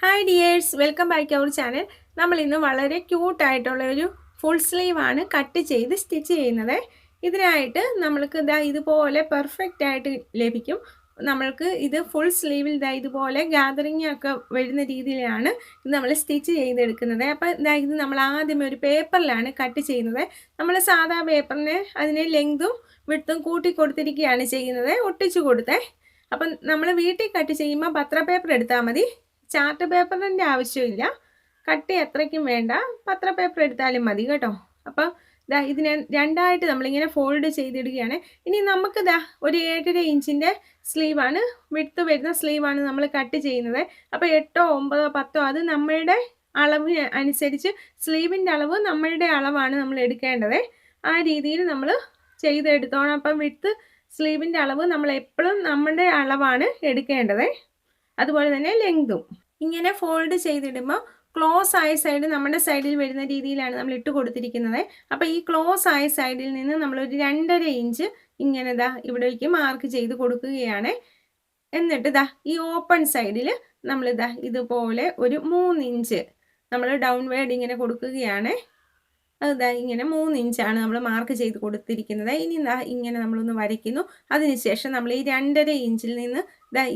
Hi dears, welcome back our channel. നമ്മൾ ഇന്ന് വളരെ ക്യൂട്ടായിട്ടുള്ള ഒരു ഫുൾ സ്ലീവ് ആണ് കട്ട് ചെയ്ത് സ്റ്റിച്ച് ചെയ്യുന്നത്. ഇതിനായിട്ട് നമ്മൾക്ക് ഇതുപോലെ പെർഫെക്റ്റ് ആയിട്ട് ലഭിക്കും. നമ്മൾക്ക് ഇത് ഫുൾ സ്ലീവിൽ ഇതുപോലെ ഗാദറിങ് ഒക്കെ വരുന്ന രീതിയിലാണ് ഇത് നമ്മൾ സ്റ്റിച്ച് ചെയ്തെടുക്കുന്നത്. അപ്പോൾ ഇത് നമ്മൾ ആദ്യമേ ഒരു പേപ്പറിലാണ് കട്ട് ചെയ്യുന്നത്. നമ്മൾ സാധാ പേപ്പറിന് അതിന് ലെങ്തും വിഡ്ത്തും കൂട്ടി കൊടുത്തിരിക്കുകയാണ് ചെയ്യുന്നത്, ഒട്ടിച്ചു കൊടുത്തേ. അപ്പം നമ്മൾ വീട്ടിൽ കട്ട് ചെയ്യുമ്പോൾ പത്ര പേപ്പർ എടുത്താൽ മതി. ചാർട്ട് പേപ്പറിൻ്റെ ആവശ്യമില്ല, കട്ടി അത്രയ്ക്കും വേണ്ട, പത്ര പേപ്പർ എടുത്താലും മതി കേട്ടോ. അപ്പം ഇതിനെ രണ്ടായിട്ട് നമ്മളിങ്ങനെ ഫോൾഡ് ചെയ്തിടുകയാണ്. ഇനി നമുക്ക് ഒരു 7.5 ഇഞ്ചിൻ്റെ സ്ലീവാണ്, വിഡ്ത്ത് വരുന്ന സ്ലീവാണ് നമ്മൾ കട്ട് ചെയ്യുന്നത്. അപ്പോൾ 8, 9, 10 അത് നമ്മളുടെ അളവ് അനുസരിച്ച്, സ്ലീവിൻ്റെ അളവ് നമ്മളുടെ അളവാണ് നമ്മൾ എടുക്കേണ്ടത്. ആ രീതിയിൽ നമ്മൾ ചെയ്തെടുത്തോണം. അപ്പം വിഡ്ത്ത് സ്ലീവിൻ്റെ അളവ് നമ്മൾ എപ്പോഴും നമ്മുടെ അളവാണ് എടുക്കേണ്ടത്. അതുപോലെ തന്നെ ലെങ്തും ഇങ്ങനെ ഫോൾഡ് ചെയ്തിടുമ്പോൾ ക്ലോസ് ആയ സൈഡ് നമ്മുടെ സൈഡിൽ വരുന്ന രീതിയിലാണ് നമ്മൾ ഇട്ട് കൊടുത്തിരിക്കുന്നത്. അപ്പോൾ ഈ ക്ലോസ് ആയ സൈഡിൽ നിന്ന് നമ്മളൊരു 2.5 ഇഞ്ച് ഇങ്ങനെ ഇവിടേക്ക് മാർക്ക് ചെയ്ത് കൊടുക്കുകയാണ്. എന്നിട്ട് ഈ ഓപ്പൺ സൈഡിൽ നമ്മൾ ഇതുപോലെ ഒരു 3 ഇഞ്ച് നമ്മൾ ഡൗൺവേർഡ് ഇങ്ങനെ കൊടുക്കുകയാണ്. അത് ഇങ്ങനെ 3 ഇഞ്ചാണ് നമ്മൾ മാർക്ക് ചെയ്ത് കൊടുത്തിരിക്കുന്നത്. ഇനി ഇങ്ങനെ നമ്മളൊന്ന് വരയ്ക്കുന്നു. അതിനുശേഷം നമ്മൾ ഈ 2.5 ഇഞ്ചിൽ നിന്ന്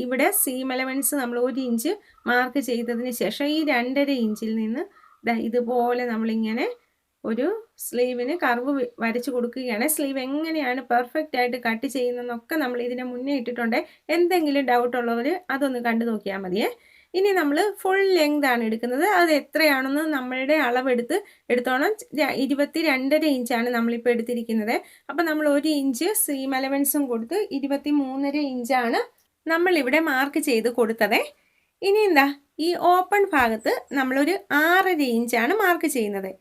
ഇവിടെ സീം എലമെൻറ്റ്സ് നമ്മൾ 1 ഇഞ്ച് മാർക്ക് ചെയ്തതിന് ശേഷം ഈ 2.5 ഇഞ്ചിൽ നിന്ന് ഇതുപോലെ നമ്മളിങ്ങനെ ഒരു സ്ലീവിന് കർവ് വരച്ച് കൊടുക്കുകയാണ്. സ്ലീവ് എങ്ങനെയാണ് പെർഫെക്റ്റ് ആയിട്ട് കട്ട് ചെയ്യുന്നതെന്നൊക്കെ നമ്മൾ ഇതിന് മുന്നേ ഇട്ടിട്ടുണ്ട്. എന്തെങ്കിലും ഡൗട്ട് ഉള്ളവർ അതൊന്ന് കണ്ടു നോക്കിയാൽ മതിയേ. ഇനി നമ്മൾ ഫുൾ ലെങ്ത് ആണ് എടുക്കുന്നത്. അത് എത്രയാണെന്ന് നമ്മളുടെ എടുത്തോണം. 22.5 ഇഞ്ചാണ് നമ്മളിപ്പോൾ എടുത്തിരിക്കുന്നത്. അപ്പം നമ്മൾ 1 ഇഞ്ച് സീം അലവൻസും കൊടുത്ത് 23.5 ഇഞ്ചാണ് നമ്മളിവിടെ മാർക്ക് ചെയ്ത് കൊടുത്തത്. ഇനി ഈ ഓപ്പൺ ഭാഗത്ത് നമ്മളൊരു 6.5 ഇഞ്ചാണ് മാർക്ക് ചെയ്യുന്നത്.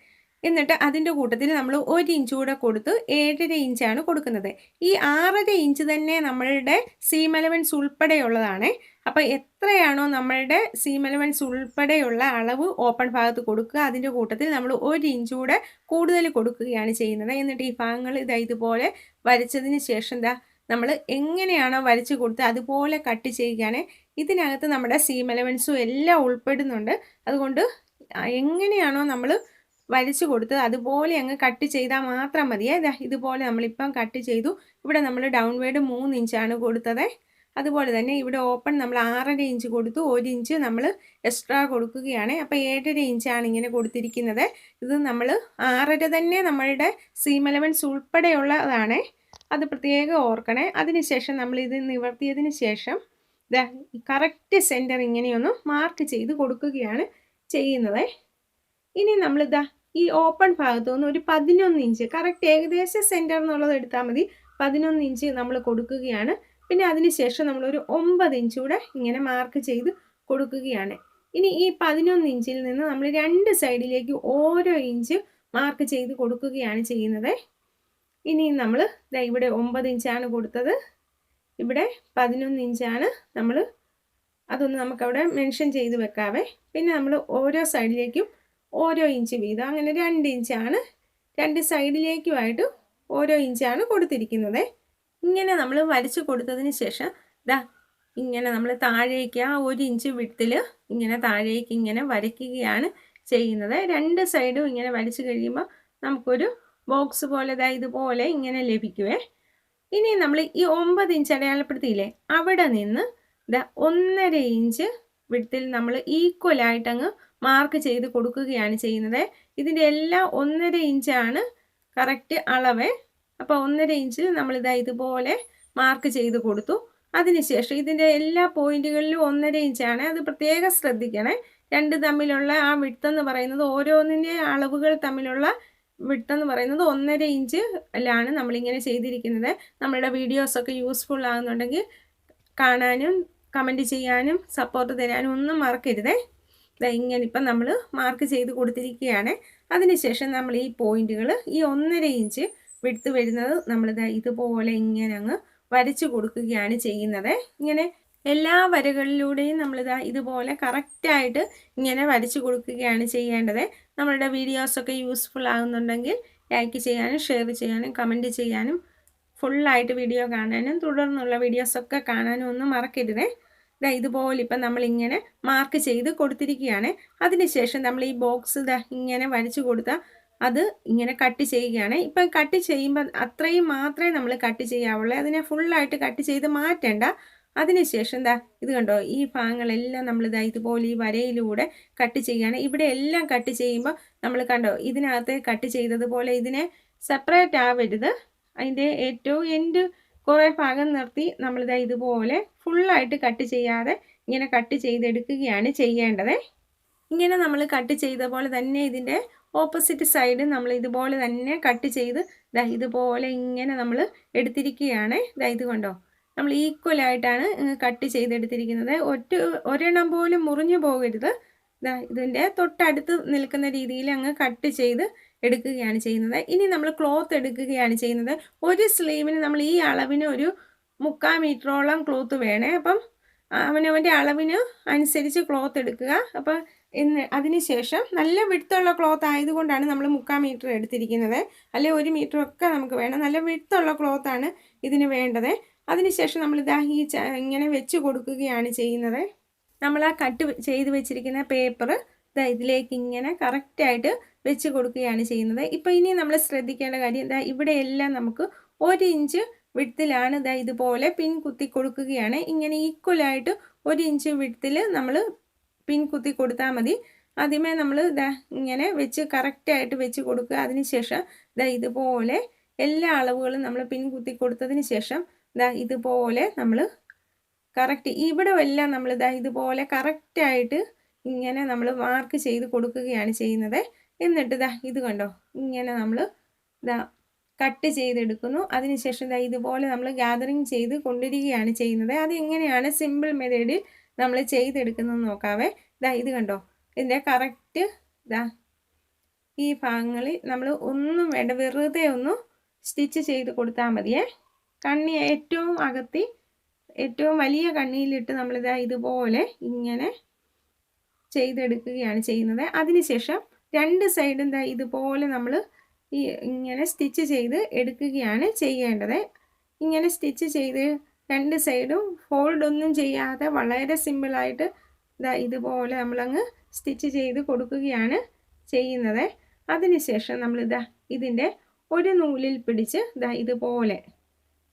എന്നിട്ട് അതിൻ്റെ കൂട്ടത്തിൽ നമ്മൾ 1 ഇഞ്ച് കൂടെ കൊടുത്ത് 7.5 ഇഞ്ചാണ് കൊടുക്കുന്നത്. ഈ 6.5 ഇഞ്ച് തന്നെ നമ്മളുടെ സീം അലവൻസ് ഉൾപ്പെടെയുള്ളതാണ്. അപ്പോൾ എത്രയാണോ നമ്മളുടെ സീം അലവൻസ് ഉൾപ്പെടെയുള്ള അളവ് ഓപ്പൺ ഭാഗത്ത് കൊടുക്കുക, അതിൻ്റെ കൂട്ടത്തിൽ നമ്മൾ 1 ഇഞ്ച് കൂടെ കൂടുതൽ കൊടുക്കുകയാണ് ചെയ്യുന്നത്. എന്നിട്ട് ഈ ഭാഗങ്ങൾ ഇതുപോലെ വരച്ചതിന് ശേഷം നമ്മൾ എങ്ങനെയാണോ വരച്ച് കൊടുത്ത് അതുപോലെ കട്ട് ചെയ്യുകയാണ്. ഇതിനകത്ത് നമ്മുടെ സീം അലവൻസും എല്ലാം ഉൾപ്പെടുന്നുണ്ട്. അതുകൊണ്ട് എങ്ങനെയാണോ നമ്മൾ വരച്ച് കൊടുത്ത് അതുപോലെ അങ്ങ് കട്ട് ചെയ്താൽ മാത്രം മതിയേ. ഇതുപോലെ നമ്മളിപ്പം കട്ട് ചെയ്തു. ഇവിടെ നമ്മൾ ഡൗൺവേർഡ് 3 ഇഞ്ചാണ് കൊടുത്തത്. അതുപോലെ തന്നെ ഇവിടെ ഓപ്പൺ നമ്മൾ 6.5 ഇഞ്ച് കൊടുത്തു, 1 ഇഞ്ച് നമ്മൾ എക്സ്ട്രാ കൊടുക്കുകയാണ്. അപ്പോൾ 7.5 ഇഞ്ചാണ് ഇങ്ങനെ കൊടുത്തിരിക്കുന്നത്. ഇത് നമ്മൾ 6.5 തന്നെ നമ്മളുടെ സീം അലവൻസ് ഉൾപ്പെടെയുള്ളതാണ്, അത് പ്രത്യേകം ഓർക്കണേ. അതിനുശേഷം നമ്മൾ ഇത് നിവർത്തിയതിന് ശേഷം കറക്റ്റ് സെൻറ്റർ ഇങ്ങനെയൊന്ന് മാർക്ക് ചെയ്ത് കൊടുക്കുകയാണ് ചെയ്യുന്നത്. ഇനി നമ്മൾ ഈ ഓപ്പൺ ഭാഗത്തു നിന്ന് ഒരു 11 ഇഞ്ച്, കറക്റ്റ് ഏകദേശം സെൻറ്റർ എന്നുള്ളത് എടുത്താൽ മതി, 11 ഇഞ്ച് നമ്മൾ കൊടുക്കുകയാണ്. പിന്നെ അതിനുശേഷം നമ്മളൊരു 9 ഇഞ്ച് കൂടെ ഇങ്ങനെ മാർക്ക് ചെയ്ത് കൊടുക്കുകയാണ്. ഇനി ഈ 11 ഇഞ്ചിൽ നിന്ന് നമ്മൾ 2 സൈഡിലേക്ക് ഓരോ ഇഞ്ച് മാർക്ക് ചെയ്ത് കൊടുക്കുകയാണ് ചെയ്യുന്നത്. ഇനി നമ്മൾ ഇവിടെ 9 ഇഞ്ചാണ് കൊടുത്തത്, ഇവിടെ 11 ഇഞ്ചാണ് നമ്മൾ, അതൊന്ന് നമുക്കവിടെ മെൻഷൻ ചെയ്ത് വെക്കാവേ. പിന്നെ നമ്മൾ ഓരോ സൈഡിലേക്കും ഓരോ ഇഞ്ച് വീതം, അങ്ങനെ 2 ഇഞ്ചാണ് 2 സൈഡിലേക്കുമായിട്ട് ഓരോ ഇഞ്ചാണ് കൊടുത്തിരിക്കുന്നത്. ഇങ്ങനെ നമ്മൾ വരച്ച് കൊടുത്തതിന് ശേഷം ഇങ്ങനെ നമ്മൾ താഴേക്ക് ആ 1 ഇഞ്ച് വിഡ്ത്തിൽ ഇങ്ങനെ താഴേക്ക് ഇങ്ങനെ വരയ്ക്കുകയാണ് ചെയ്യുന്നത്. 2 സൈഡും ഇങ്ങനെ വരച്ച് കഴിയുമ്പോൾ നമുക്കൊരു ബോക്സ് പോലെ ഇതുപോലെ ഇങ്ങനെ ലഭിക്കുവേ. ഇനി നമ്മൾ ഈ 9 ഇഞ്ച് അടയാളപ്പെടുത്തിയില്ലേ, അവിടെ നിന്ന് 1.5 ഇഞ്ച് വിഡ്ത്തിൽ നമ്മൾ ഈക്വലായിട്ടങ്ങ് മാർക്ക് ചെയ്ത് കൊടുക്കുകയാണ് ചെയ്യുന്നത്. ഇതിൻ്റെ എല്ലാം 1.5 ഇഞ്ചാണ് കറക്റ്റ് അളവ്. അപ്പോൾ 1.5 ഇഞ്ചിൽ നമ്മൾ ഇതുപോലെ മാർക്ക് ചെയ്ത് കൊടുത്തു. അതിനുശേഷം ഇതിൻ്റെ എല്ലാ പോയിന്റുകളിലും 1.5 ഇഞ്ചാണ്, അത് പ്രത്യേകം ശ്രദ്ധിക്കണേ. 2 തമ്മിലുള്ള ആ വിഡ്ത്ത് പറയുന്നത്, ഓരോന്നിൻ്റെ അളവുകൾ തമ്മിലുള്ള വിഡ്ത്ത് പറയുന്നത് 1.5 ഇഞ്ചിലാണ് നമ്മളിങ്ങനെ ചെയ്തിരിക്കുന്നത്. നമ്മളുടെ വീഡിയോസൊക്കെ യൂസ്ഫുൾ ആകുന്നുണ്ടെങ്കിൽ കാണാനും കമൻറ്റ് ചെയ്യാനും സപ്പോർട്ട് തരാനും ഒന്നും മറക്കരുതേ. ഇങ്ങനെ ഇപ്പം നമ്മൾ മാർക്ക് ചെയ്ത് കൊടുത്തിരിക്കുകയാണ്. അതിനുശേഷം നമ്മൾ ഈ പോയിന്റുകൾ, ഈ 1.5 ഇഞ്ച് വിഡ്ത്ത് വരുന്നത് നമ്മൾ ഇതുപോലെ ഇങ്ങനെ അങ്ങ് വരച്ചു കൊടുക്കുകയാണ് ചെയ്യുന്നത്. ഇങ്ങനെ എല്ലാ വരകളിലൂടെയും നമ്മൾ ഇതുപോലെ കറക്റ്റായിട്ട് ഇങ്ങനെ വരച്ചു കൊടുക്കുകയാണ് ചെയ്യേണ്ടത്. നമ്മളുടെ വീഡിയോസൊക്കെ യൂസ്ഫുൾ ആകുന്നുണ്ടെങ്കിൽ ലൈക്ക് ചെയ്യാനും ഷെയർ ചെയ്യാനും കമൻറ്റ് ചെയ്യാനും ഫുള്ളായിട്ട് വീഡിയോ കാണാനും തുടർന്നുള്ള വീഡിയോസൊക്കെ കാണാനും ഒന്നും മറക്കരുതേ. ഇതുപോലെ ഇപ്പം നമ്മളിങ്ങനെ മാർക്ക് ചെയ്ത് കൊടുത്തിരിക്കുകയാണ്. അതിനുശേഷം നമ്മൾ ഈ ബോക്സ് ഇങ്ങനെ വരച്ചു കൊടുത്താൽ അത് ഇങ്ങനെ കട്ട് ചെയ്യുകയാണ്. ഇപ്പം കട്ട് ചെയ്യുമ്പോൾ അത്രയും മാത്രമേ നമ്മൾ കട്ട് ചെയ്യാവുള്ളൂ. അതിനെ ഫുള്ളായിട്ട് കട്ട് ചെയ്ത് മാറ്റേണ്ട. അതിനുശേഷം ഇത് കണ്ടോ, ഈ ഭാഗങ്ങളെല്ലാം നമ്മൾ ഇതുപോലെ ഈ വരയിലൂടെ കട്ട് ചെയ്യുകയാണ്. ഇവിടെ എല്ലാം കട്ട് ചെയ്യുമ്പോൾ നമ്മൾ കണ്ടോ, ഇതിനകത്ത് കട്ട് ചെയ്തതുപോലെ ഇതിനെ സെപ്പറേറ്റ് ആവരുത്. അതിൻ്റെ ഏറ്റവും എൻഡ് കുറേ ഭാഗം നിർത്തി നമ്മൾ ഇതുപോലെ ഫുള്ളായിട്ട് കട്ട് ചെയ്യാതെ ഇങ്ങനെ കട്ട് ചെയ്തെടുക്കുകയാണ് ചെയ്യേണ്ടത്. ഇങ്ങനെ നമ്മൾ കട്ട് ചെയ്ത പോലെ തന്നെ ഇതിൻ്റെ ഓപ്പോസിറ്റ് സൈഡ് നമ്മൾ ഇതുപോലെ തന്നെ കട്ട് ചെയ്ത് ഇതുപോലെ ഇങ്ങനെ നമ്മൾ എടുത്തിരിക്കുകയാണ്. ഇത് കണ്ടോ, നമ്മൾ ഈക്വലായിട്ടാണ് കട്ട് ചെയ്തെടുത്തിരിക്കുന്നത്. ഒരെണ്ണം പോലും മുറിഞ്ഞു പോകരുത്. ഇതിൻ്റെ തൊട്ടടുത്ത് നിൽക്കുന്ന രീതിയിൽ അങ്ങ് കട്ട് ചെയ്ത് എടുക്കുകയാണ് ചെയ്യുന്നത്. ഇനി നമ്മൾ ക്ലോത്ത് എടുക്കുകയാണ് ചെയ്യുന്നത്. ഒരു സ്ലീവിന് നമ്മൾ ഈ അളവിന് ഒരു 3/4 മീറ്ററോളം ക്ലോത്ത് വേണേ. അപ്പം അവനവൻ്റെ അളവിന് അനുസരിച്ച് ക്ലോത്ത് എടുക്കുക. അപ്പം അതിനുശേഷം നല്ല വിഡ്ത്തുള്ള ക്ലോത്ത് ആയതുകൊണ്ടാണ് നമ്മൾ 3/4 മീറ്റർ എടുത്തിരിക്കുന്നത്. അല്ലെ 1 മീറ്ററൊക്കെ നമുക്ക് വേണം. നല്ല വിഡ്ത്തുള്ള ക്ലോത്താണ് ഇതിന് വേണ്ടത്. അതിനുശേഷം നമ്മൾ ഇങ്ങനെ വെച്ച് കൊടുക്കുകയാണ് ചെയ്യുന്നത്. നമ്മൾ ആ കട്ട് ചെയ്ത് വെച്ചിരിക്കുന്ന പേപ്പർ ഇതിലേക്ക് ഇങ്ങനെ കറക്റ്റായിട്ട് വെച്ച് കൊടുക്കുകയാണ് ചെയ്യുന്നത്. ഇപ്പോൾ ഇനി നമ്മൾ ശ്രദ്ധിക്കേണ്ട കാര്യം ഇവിടെയെല്ലാം നമുക്ക് 1 ഇഞ്ച് വിഡ്ത്തിലാണ് ഇതുപോലെ പിൻ കുത്തി കൊടുക്കുകയാണ്. ഇങ്ങനെ ഈക്വലായിട്ട് 1 ഇഞ്ച് വിഡ്ത്തിൽ നമ്മൾ പിൻ കുത്തി കൊടുത്താൽ മതി. ആദ്യമേ നമ്മൾ ഇങ്ങനെ വെച്ച് കറക്റ്റായിട്ട് വെച്ച് കൊടുക്കുക. അതിനുശേഷം ഇതുപോലെ എല്ലാ അളവുകളും നമ്മൾ പിൻ കുത്തി കൊടുത്തതിന് ശേഷം ഇതുപോലെ നമ്മൾ കറക്റ്റ് ഇവിടെ എല്ലാം നമ്മൾ ഇതുപോലെ കറക്റ്റായിട്ട് ഇങ്ങനെ നമ്മൾ മാർക്ക് ചെയ്ത് കൊടുക്കുകയാണ് ചെയ്യുന്നത്. എന്നിട്ട് ഇത് കണ്ടോ, ഇങ്ങനെ നമ്മൾ കട്ട് ചെയ്തെടുക്കുന്നു. അതിനുശേഷം ഇതുപോലെ നമ്മൾ ഗ്യാതറിങ് ചെയ്ത് കൊണ്ടുവരികയാണ് ചെയ്യുന്നത്. അത് എങ്ങനെയാണ് സിമ്പിൾ മെത്തേഡിൽ നമ്മൾ ചെയ്തെടുക്കുന്നത് നോക്കാവേ. ഇത് കണ്ടോ, ഇതിൻ്റെ കറക്റ്റ് ഈ ഭാഗങ്ങളിൽ നമ്മൾ ഒന്നും വേണ്ട, വെറുതെ ഒന്ന് സ്റ്റിച്ച് ചെയ്ത് കൊടുത്താൽ മതിയേ. കണ്ണി ഏറ്റവും അകത്തി ഏറ്റവും വലിയ കണ്ണിയിലിട്ട് നമ്മൾ ഇതുപോലെ ഇങ്ങനെ ചെയ്തെടുക്കുകയാണ് ചെയ്യുന്നത്. അതിനുശേഷം 2 സൈഡും ഇതുപോലെ നമ്മൾ ഇങ്ങനെ സ്റ്റിച്ച് ചെയ്ത് എടുക്കുകയാണ് ചെയ്യേണ്ടത്. ഇങ്ങനെ സ്റ്റിച്ച് ചെയ്ത് 2 സൈഡും ഫോൾഡ് ഒന്നും ചെയ്യാതെ വളരെ സിമ്പിളായിട്ട് ഇതുപോലെ നമ്മളങ്ങ് സ്റ്റിച്ച് ചെയ്ത് കൊടുക്കുകയാണ് ചെയ്യുന്നത്. അതിനുശേഷം നമ്മൾ ഇതിൻ്റെ ഒരു നൂലിൽ പിടിച്ച് ഇതുപോലെ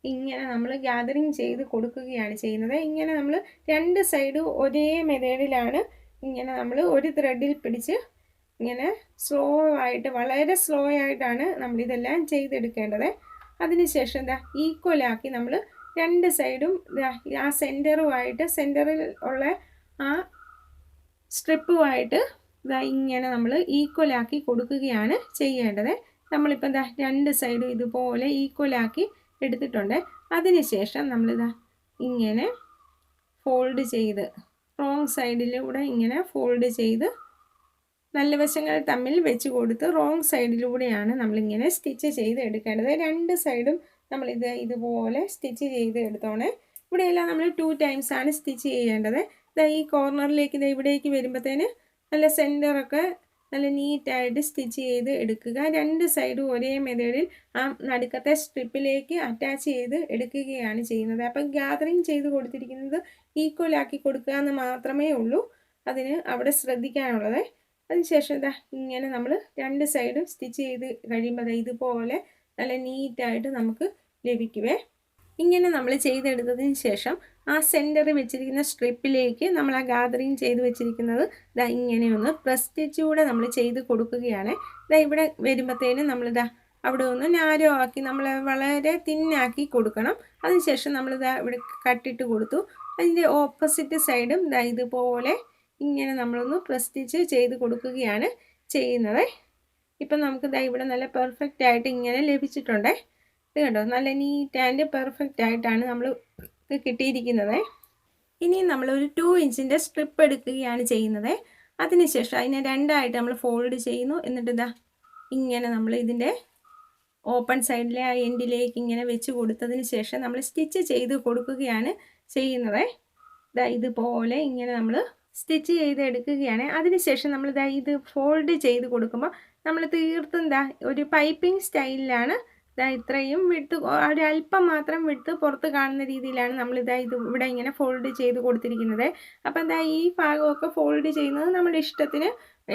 ഇങ്ങനെ നമ്മൾ ഗ്യാതറിങ് ചെയ്ത് കൊടുക്കുകയാണ് ചെയ്യുന്നത്. ഇങ്ങനെ നമ്മൾ 2 സൈഡും ഒരേ മെത്തേഡിലാണ് ഇങ്ങനെ നമ്മൾ ഒരു ത്രെഡിൽ പിടിച്ച് ഇങ്ങനെ സ്ലോ ആയിട്ട്, വളരെ സ്ലോ ആയിട്ടാണ് നമ്മളിതെല്ലാം ചെയ്തെടുക്കേണ്ടത്. അതിനുശേഷം ഈക്വലാക്കി നമ്മൾ 2 സൈഡും ആ സെൻറ്ററിൽ ഉള്ള ആ സ്ട്രിപ്പുമായിട്ട് ഇങ്ങനെ നമ്മൾ ഈക്വലാക്കി കൊടുക്കുകയാണ് ചെയ്യേണ്ടത്. നമ്മളിപ്പോൾ 2 സൈഡും ഇതുപോലെ ഈക്വലാക്കി എടുത്തിട്ടുണ്ട്. അതിനുശേഷം നമ്മളിതാ ഇങ്ങനെ ഫോൾഡ് ചെയ്ത് റോങ് സൈഡിലൂടെ ഇങ്ങനെ ഫോൾഡ് ചെയ്ത് നല്ല വശങ്ങൾ തമ്മിൽ വെച്ച് കൊടുത്ത് റോങ് സൈഡിലൂടെയാണ് നമ്മളിങ്ങനെ സ്റ്റിച്ച് ചെയ്ത് എടുക്കേണ്ടത്. 2 സൈഡും നമ്മളിത് ഇതുപോലെ സ്റ്റിച്ച് ചെയ്ത് എടുത്തോണേ. ഇവിടെയെല്ലാം നമ്മൾ 2 ടൈംസ് ആണ് സ്റ്റിച്ച് ചെയ്യേണ്ടത്. ഈ കോർണറിലേക്ക് ഇവിടേക്ക് വരുമ്പോഴത്തേന് നല്ല സെൻറ്ററൊക്കെ നല്ല നീറ്റായിട്ട് സ്റ്റിച്ച് ചെയ്ത് എടുക്കുക. 2 സൈഡും ഒരേ മെത്തേഡിൽ ആ നടുക്കത്തെ സ്ട്രിപ്പിലേക്ക് അറ്റാച്ച് ചെയ്ത് എടുക്കുകയാണ് ചെയ്യുന്നത്. അപ്പം ഗ്യാതറിങ് ചെയ്ത് കൊടുത്തിരിക്കുന്നത് ഈക്വലാക്കി കൊടുക്കുക എന്ന് മാത്രമേ ഉള്ളൂ അതിന് അവിടെ ശ്രദ്ധിക്കാനുള്ളത്. അതിനുശേഷം ഇങ്ങനെ നമ്മൾ 2 സൈഡും സ്റ്റിച്ച് ചെയ്ത് കഴിയുമ്പോൾ ഇതുപോലെ നല്ല നീറ്റായിട്ട് നമുക്ക് ലഭിക്കുവേ. ഇങ്ങനെ നമ്മൾ ചെയ്തെടുത്തതിന് ശേഷം ആ സെൻറ്ററിൽ വെച്ചിരിക്കുന്ന സ്ട്രിപ്പിലേക്ക് നമ്മൾ ആ ഗ്യാതറിങ് ചെയ്ത് വെച്ചിരിക്കുന്നത് ഇങ്ങനെയൊന്ന് പ്രസ് സ്റ്റിച്ച് കൂടെ നമ്മൾ ചെയ്ത് കൊടുക്കുകയാണ്. ഇവിടെ വരുമ്പോഴത്തേനും നമ്മൾ അവിടെ ഒന്ന് നാരോ ആക്കി നമ്മൾ വളരെ തിന്നാക്കി കൊടുക്കണം. അതിനുശേഷം നമ്മൾ ഇവിടെ കട്ടിട്ട് കൊടുത്തു. അതിൻ്റെ ഓപ്പോസിറ്റ് സൈഡും ഇതുപോലെ ഇങ്ങനെ നമ്മളൊന്ന് പ്രസ് സ്റ്റിച്ച് ചെയ്ത് കൊടുക്കുകയാണ് ചെയ്യുന്നത്. ഇപ്പം നമുക്ക് ഇവിടെ നല്ല പെർഫെക്റ്റ് ആയിട്ട് ഇങ്ങനെ ലഭിച്ചിട്ടുണ്ട്. ഇത് കണ്ടോ, നല്ല നീറ്റ് ആൻഡ് പെർഫെക്റ്റ് ആയിട്ടാണ് നമ്മൾ കിട്ടിയിരിക്കുന്നത്. ഇനി നമ്മളൊരു 2 ഇഞ്ചിൻ്റെ സ്ട്രിപ്പ് എടുക്കുകയാണ് ചെയ്യുന്നത്. അതിനുശേഷം അതിനെ 2 ആയിട്ട് നമ്മൾ ഫോൾഡ് ചെയ്യുന്നു. എന്നിട്ട് ഇങ്ങനെ നമ്മൾ ഇതിൻ്റെ ഓപ്പൺ സൈഡിലെ ആ എൻഡിലേക്ക് ഇങ്ങനെ വെച്ച് കൊടുത്തതിന് ശേഷം നമ്മൾ സ്റ്റിച്ച് ചെയ്ത് കൊടുക്കുകയാണ് ചെയ്യുന്നത്. ഇതുപോലെ ഇങ്ങനെ നമ്മൾ സ്റ്റിച്ച് ചെയ്ത് എടുക്കുകയാണ്. അതിനുശേഷം നമ്മൾ ഇത് ഫോൾഡ് ചെയ്ത് കൊടുക്കുമ്പോൾ നമ്മൾ തീർത്തും ഒരു പൈപ്പിംഗ് സ്റ്റൈലിലാണ് ഇത്രയും വിഡ്ത്ത് ഒരല്പം മാത്രം വിഡ്ത്ത് പുറത്ത് കാണുന്ന രീതിയിലാണ് നമ്മളിത് ഇവിടെ ഇങ്ങനെ ഫോൾഡ് ചെയ്ത് കൊടുത്തിരിക്കുന്നത്. അപ്പം ഈ ഭാഗമൊക്കെ ഫോൾഡ് ചെയ്യുന്നത് നമ്മുടെ ഇഷ്ടത്തിന്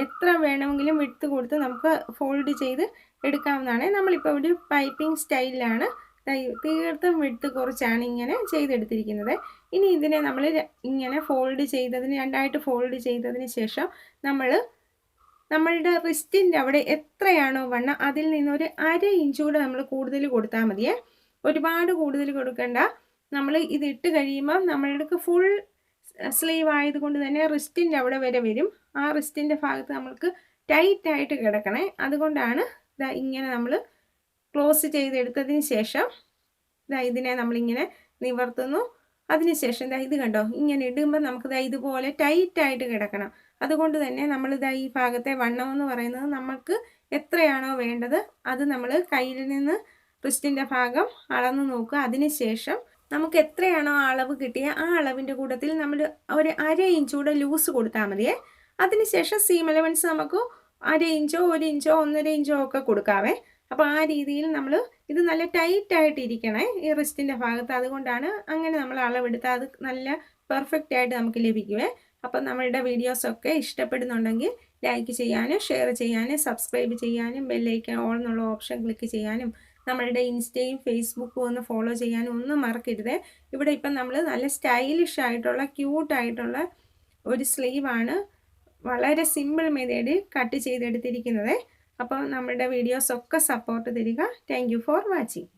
എത്ര വേണമെങ്കിലും വിഡ്ത്ത് കൊടുത്ത് നമുക്ക് ഫോൾഡ് ചെയ്ത് എടുക്കാവുന്നതാണ്. നമ്മളിപ്പോൾ ഒരു പൈപ്പിംഗ് സ്റ്റൈലിലാണ് തീർത്തും വിഡ്ത്ത് കുറച്ചാണ് ഇങ്ങനെ ചെയ്തെടുത്തിരിക്കുന്നത്. ഇനി ഇതിനെ നമ്മൾ ഇങ്ങനെ ഫോൾഡ് ചെയ്തതിന് രണ്ടായിട്ട് ഫോൾഡ് ചെയ്തതിന് ശേഷം നമ്മളുടെ റിസ്റ്റിൻ്റെ അവിടെ എത്രയാണോ വണ്ണം അതിൽ നിന്നൊരു 1/2 ഇഞ്ച് കൂടെ നമ്മൾ കൂടുതൽ കൊടുത്താൽ മതിയേ. ഒരുപാട് കൂടുതൽ കൊടുക്കണ്ട. നമ്മൾ ഇതിട്ട് കഴിയുമ്പോൾ നമ്മൾക്ക് ഫുൾ സ്ലീവ് ആയതുകൊണ്ട് തന്നെ റിസ്റ്റിൻ്റെ അവിടെ വരെ വരും. ആ റിസ്റ്റിൻ്റെ ഭാഗത്ത് നമ്മൾക്ക് ടൈറ്റായിട്ട് കിടക്കണേ. അതുകൊണ്ടാണ് ഇങ്ങനെ നമ്മൾ ക്ലോസ് ചെയ്തെടുത്തതിന് ശേഷം ഇതിനെ നമ്മളിങ്ങനെ നിവർത്തുന്നു. അതിനുശേഷം ഇത് കണ്ടോ, ഇങ്ങനെ ഇടുമ്പോൾ നമുക്ക് ഇതുപോലെ ടൈറ്റായിട്ട് കിടക്കണം. അതുകൊണ്ട് തന്നെ നമ്മൾ ഈ ഭാഗത്തെ വണ്ണം എന്ന് പറയുന്നത് നമുക്ക് എത്രയാണോ വേണ്ടത് അത് നമ്മൾ കയ്യിൽ നിന്ന് റിസ്റ്റിൻ്റെ ഭാഗം അളന്ന് നോക്കുക. അതിനുശേഷം നമുക്ക് എത്രയാണോ അളവ് കിട്ടിയ ആ അളവിൻ്റെ കൂട്ടത്തിൽ നമ്മൾ ഒരു 1/2 ഇഞ്ച് കൂടെ ലൂസ് കൊടുത്താൽ മതിയേ. അതിനുശേഷം സീം അലവൻസ് നമുക്ക് 1/2 ഇഞ്ചോ 1 ഇഞ്ചോ 1.5 ഇഞ്ചോ ഒക്കെ കൊടുക്കാവേ. അപ്പോൾ ആ രീതിയിൽ നമ്മൾ ഇത് നല്ല ടൈറ്റായിട്ട് ഇരിക്കണേ ഈ റിസ്റ്റിൻ്റെ ഭാഗത്ത്. അതുകൊണ്ടാണ് അങ്ങനെ നമ്മൾ അളവെടുത്താൽ അത് നല്ല പെർഫെക്റ്റ് ആയിട്ട് നമുക്ക് ലഭിക്കുവേ. അപ്പം നമ്മളുടെ വീഡിയോസൊക്കെ ഇഷ്ടപ്പെടുന്നുണ്ടെങ്കിൽ ലൈക്ക് ചെയ്യാനും ഷെയർ ചെയ്യാനും സബ്സ്ക്രൈബ് ചെയ്യാനും ബെല്ലൈക്കൺ ഓൾ എന്നുള്ള ഓപ്ഷൻ ക്ലിക്ക് ചെയ്യാനും നമ്മളുടെ ഇൻസ്റ്റയും ഫേസ്ബുക്കും ഒന്ന് ഫോളോ ചെയ്യാനും ഒന്നും മറക്കരുത്. ഇവിടെ ഇപ്പം നമ്മൾ നല്ല സ്റ്റൈലിഷ് ആയിട്ടുള്ള ക്യൂട്ടായിട്ടുള്ള ഒരു സ്ലീവാണ് വളരെ സിമ്പിൾ മെത്തേഡിൽ കട്ട് ചെയ്തെടുത്തിരിക്കുന്നത്. അപ്പോൾ നമ്മുടെ വീഡിയോസൊക്കെ സപ്പോർട്ട് തരിക. Thank you for watching.